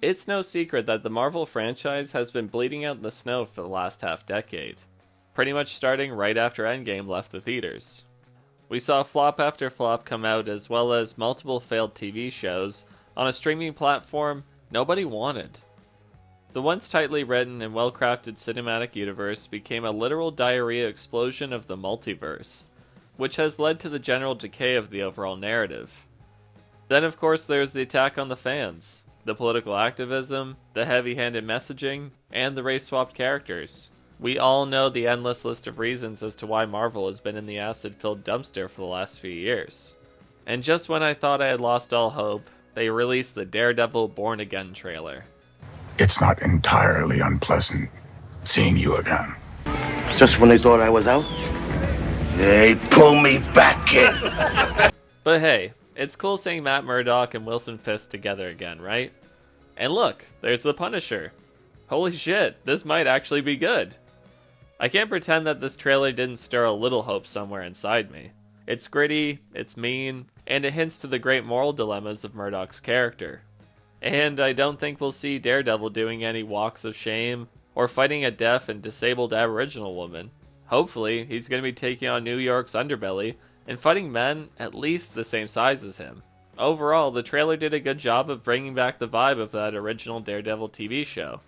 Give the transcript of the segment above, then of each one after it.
It's no secret that the Marvel franchise has been bleeding out in the snow for the last half-decade, pretty much starting right after Endgame left the theaters. We saw flop after flop come out, as well as multiple failed TV shows on a streaming platform nobody wanted. The once tightly written and well-crafted cinematic universe became a literal diarrhea explosion of the multiverse, which has led to the general decay of the overall narrative. Then of course there's the attack on the fans, the political activism, the heavy-handed messaging, and the race-swapped characters. We all know the endless list of reasons as to why Marvel has been in the acid-filled dumpster for the last few years. And just when I thought I had lost all hope, they released the Daredevil Born Again trailer. It's not entirely unpleasant seeing you again. Just when they thought I was out, they pull me back in. But hey, it's cool seeing Matt Murdock and Wilson Fisk together again, right? And look, there's the Punisher. Holy shit, this might actually be good. I can't pretend that this trailer didn't stir a little hope somewhere inside me. It's gritty, it's mean, and it hints to the great moral dilemmas of Murdock's character. And I don't think we'll see Daredevil doing any walks of shame or fighting a deaf and disabled Aboriginal woman. Hopefully, he's going to be taking on New York's underbelly and fighting men at least the same size as him. Overall, the trailer did a good job of bringing back the vibe of that original Daredevil TV show.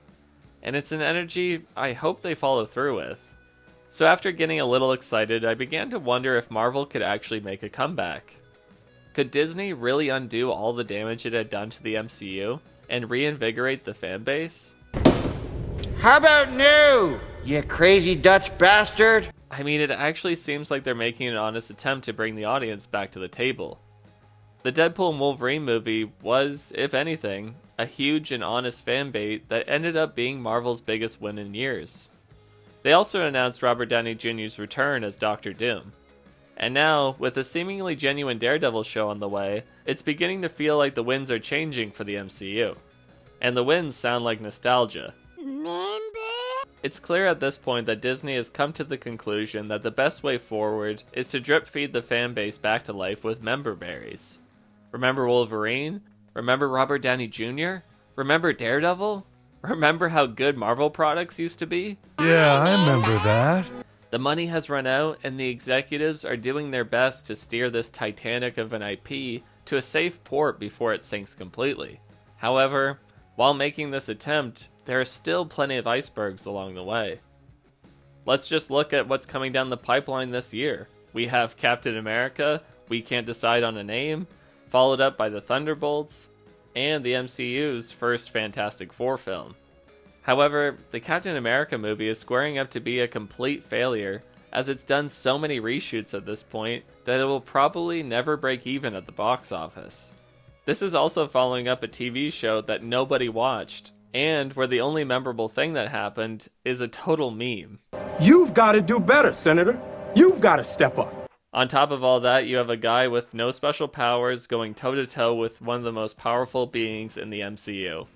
And it's an energy I hope they follow through with. So after getting a little excited, I began to wonder if Marvel could actually make a comeback. Could Disney really undo all the damage it had done to the MCU and reinvigorate the fanbase? How about new, you crazy Dutch bastard? I mean, it actually seems like they're making an honest attempt to bring the audience back to the table. The Deadpool and Wolverine movie was, if anything, a huge and honest fanbait that ended up being Marvel's biggest win in years. They also announced Robert Downey Jr.'s return as Doctor Doom. And now, with a seemingly genuine Daredevil show on the way, it's beginning to feel like the winds are changing for the MCU. And the winds sound like nostalgia. It's clear at this point that Disney has come to the conclusion that the best way forward is to drip feed the fanbase back to life with member berries. Remember Wolverine? Remember Robert Downey Jr.? Remember Daredevil? Remember how good Marvel products used to be? Yeah, I remember that. The money has run out, and the executives are doing their best to steer this Titanic of an IP to a safe port before it sinks completely. However, while making this attempt, there are still plenty of icebergs along the way. Let's just look at what's coming down the pipeline this year. We have Captain America, We Can't Decide on a Name, followed up by the Thunderbolts, and the MCU's first Fantastic Four film. However, the Captain America movie is squaring up to be a complete failure, as it's done so many reshoots at this point that it will probably never break even at the box office. This is also following up a TV show that nobody watched, and where the only memorable thing that happened is a total meme. You've got to do better, Senator. You've got to step up. On top of all that, you have a guy with no special powers going toe-to-toe with one of the most powerful beings in the MCU.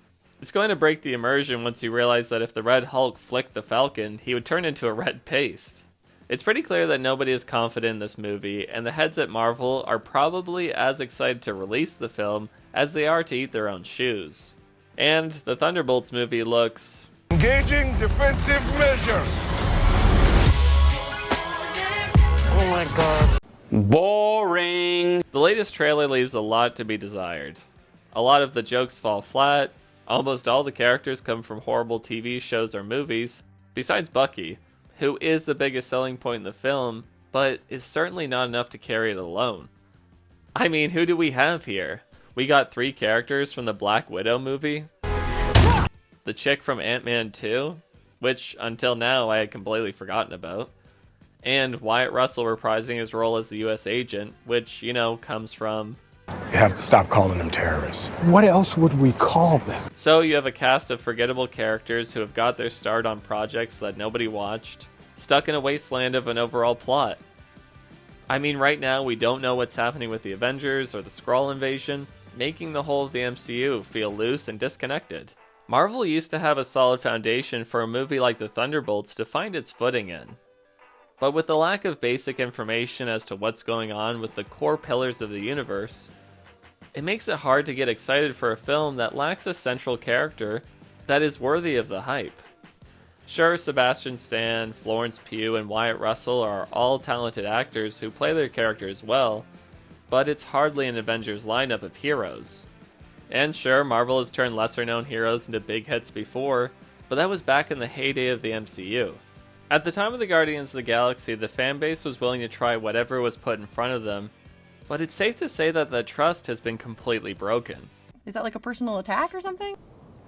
It's going to break the immersion once you realize that if the Red Hulk flicked the Falcon, he would turn into a red paste. It's pretty clear that nobody is confident in this movie, and the heads at Marvel are probably as excited to release the film as they are to eat their own shoes. And the Thunderbolts movie looks... engaging defensive measures. Oh my god. Boring. The latest trailer leaves a lot to be desired. A lot of the jokes fall flat, almost all the characters come from horrible TV shows or movies, besides Bucky, who is the biggest selling point in the film, but is certainly not enough to carry it alone. I mean, who do we have here? We got 3 characters from the Black Widow movie, the chick from Ant-Man 2, which until now I had completely forgotten about, and Wyatt Russell reprising his role as the US agent, which, you know, comes from... You have to stop calling them terrorists. What else would we call them? So you have a cast of forgettable characters who have got their start on projects that nobody watched, stuck in a wasteland of an overall plot. I mean, right now we don't know what's happening with the Avengers or the Skrull invasion, making the whole of the MCU feel loose and disconnected. Marvel used to have a solid foundation for a movie like the Thunderbolts to find its footing in. But with the lack of basic information as to what's going on with the core pillars of the universe, It makes it hard to get excited for a film that lacks a central character that is worthy of the hype. Sure, Sebastian Stan, Florence Pugh, and Wyatt Russell are all talented actors who play their characters well, but it's hardly an Avengers lineup of heroes. And sure, Marvel has turned lesser-known heroes into big hits before, but that was back in the heyday of the MCU. At the time of the Guardians of the Galaxy, the fanbase was willing to try whatever was put in front of them, but it's safe to say that the trust has been completely broken. Is that like a personal attack or something?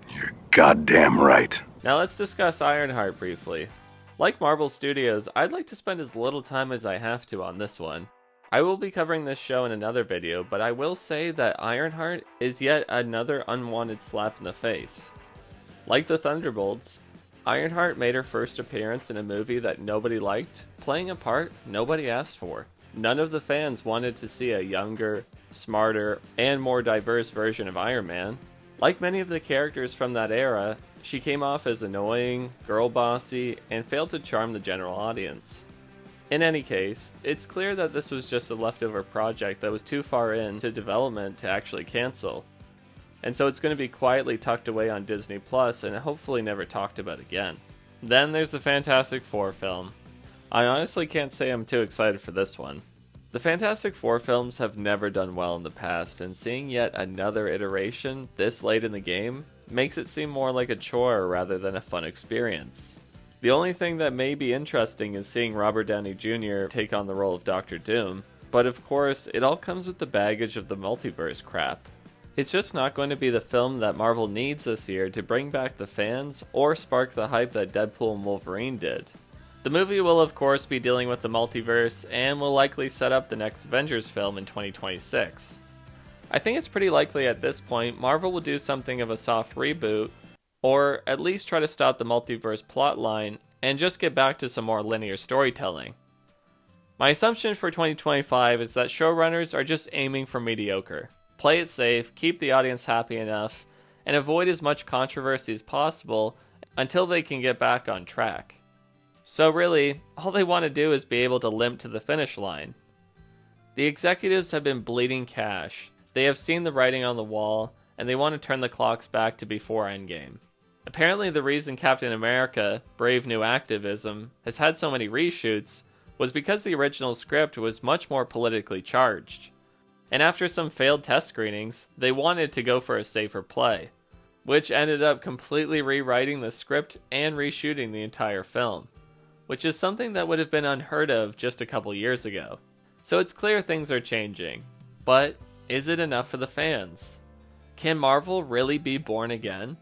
You're goddamn right. Now let's discuss Ironheart briefly. Like Marvel Studios, I'd like to spend as little time as I have to on this one. I will be covering this show in another video, but I will say that Ironheart is yet another unwanted slap in the face. Like the Thunderbolts, Ironheart made her first appearance in a movie that nobody liked, playing a part nobody asked for. None of the fans wanted to see a younger, smarter, and more diverse version of Iron Man. Like many of the characters from that era, she came off as annoying, girl-bossy, and failed to charm the general audience. In any case, it's clear that this was just a leftover project that was too far into development to actually cancel. And so it's going to be quietly tucked away on Disney Plus and hopefully never talked about again. Then there's the Fantastic Four film. I honestly can't say I'm too excited for this one. The Fantastic Four films have never done well in the past, and seeing yet another iteration this late in the game makes it seem more like a chore rather than a fun experience. The only thing that may be interesting is seeing Robert Downey Jr. take on the role of Doctor Doom, but of course, it all comes with the baggage of the multiverse crap. It's just not going to be the film that Marvel needs this year to bring back the fans or spark the hype that Deadpool and Wolverine did. The movie will of course be dealing with the multiverse and will likely set up the next Avengers film in 2026. I think it's pretty likely at this point Marvel will do something of a soft reboot, or at least try to stop the multiverse plotline and just get back to some more linear storytelling. My assumption for 2025 is that showrunners are just aiming for mediocre. Play it safe, keep the audience happy enough, and avoid as much controversy as possible until they can get back on track. So really, all they want to do is be able to limp to the finish line. The executives have been bleeding cash. They have seen the writing on the wall, and they want to turn the clocks back to before Endgame. Apparently the reason Captain America, Brave New Activism, has had so many reshoots was because the original script was much more politically charged. And after some failed test screenings, they wanted to go for a safer play, which ended up completely rewriting the script and reshooting the entire film, which is something that would have been unheard of just a couple years ago. So it's clear things are changing, but is it enough for the fans? Can Marvel really be born again?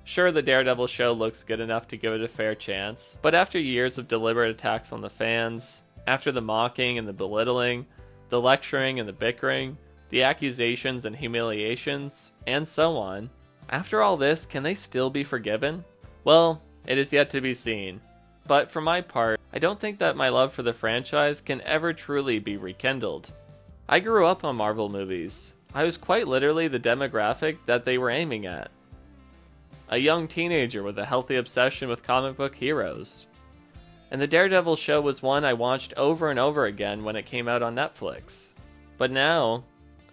Sure, the Daredevil show looks good enough to give it a fair chance, but after years of deliberate attacks on the fans, after the mocking and the belittling, the lecturing and the bickering, the accusations and humiliations, and so on, after all this, can they still be forgiven? Well, it is yet to be seen. But for my part, I don't think that my love for the franchise can ever truly be rekindled. I grew up on Marvel movies. I was quite literally the demographic that they were aiming at. A young teenager with a healthy obsession with comic book heroes. And the Daredevil show was one I watched over and over again when it came out on Netflix. But now,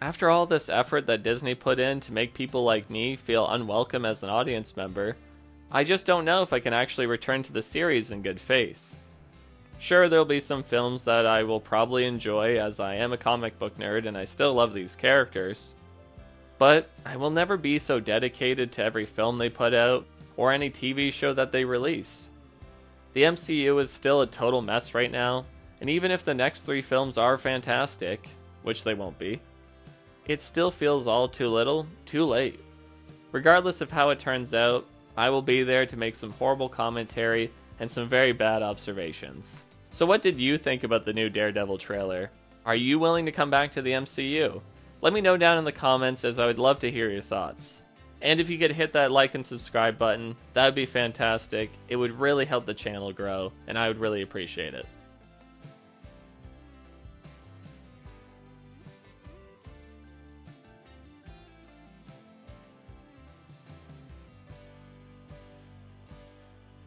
after all this effort that Disney put in to make people like me feel unwelcome as an audience member, I just don't know if I can actually return to the series in good faith. Sure, there'll be some films that I will probably enjoy as I am a comic book nerd and I still love these characters. But I will never be so dedicated to every film they put out or any TV show that they release. The MCU is still a total mess right now, and even if the next 3 films are fantastic, which they won't be, it still feels all too little, too late. Regardless of how it turns out, I will be there to make some horrible commentary and some very bad observations. So what did you think about the new Daredevil trailer? Are you willing to come back to the MCU? Let me know down in the comments, as I would love to hear your thoughts. And if you could hit that like and subscribe button, that would be fantastic. It would really help the channel grow, and I would really appreciate it.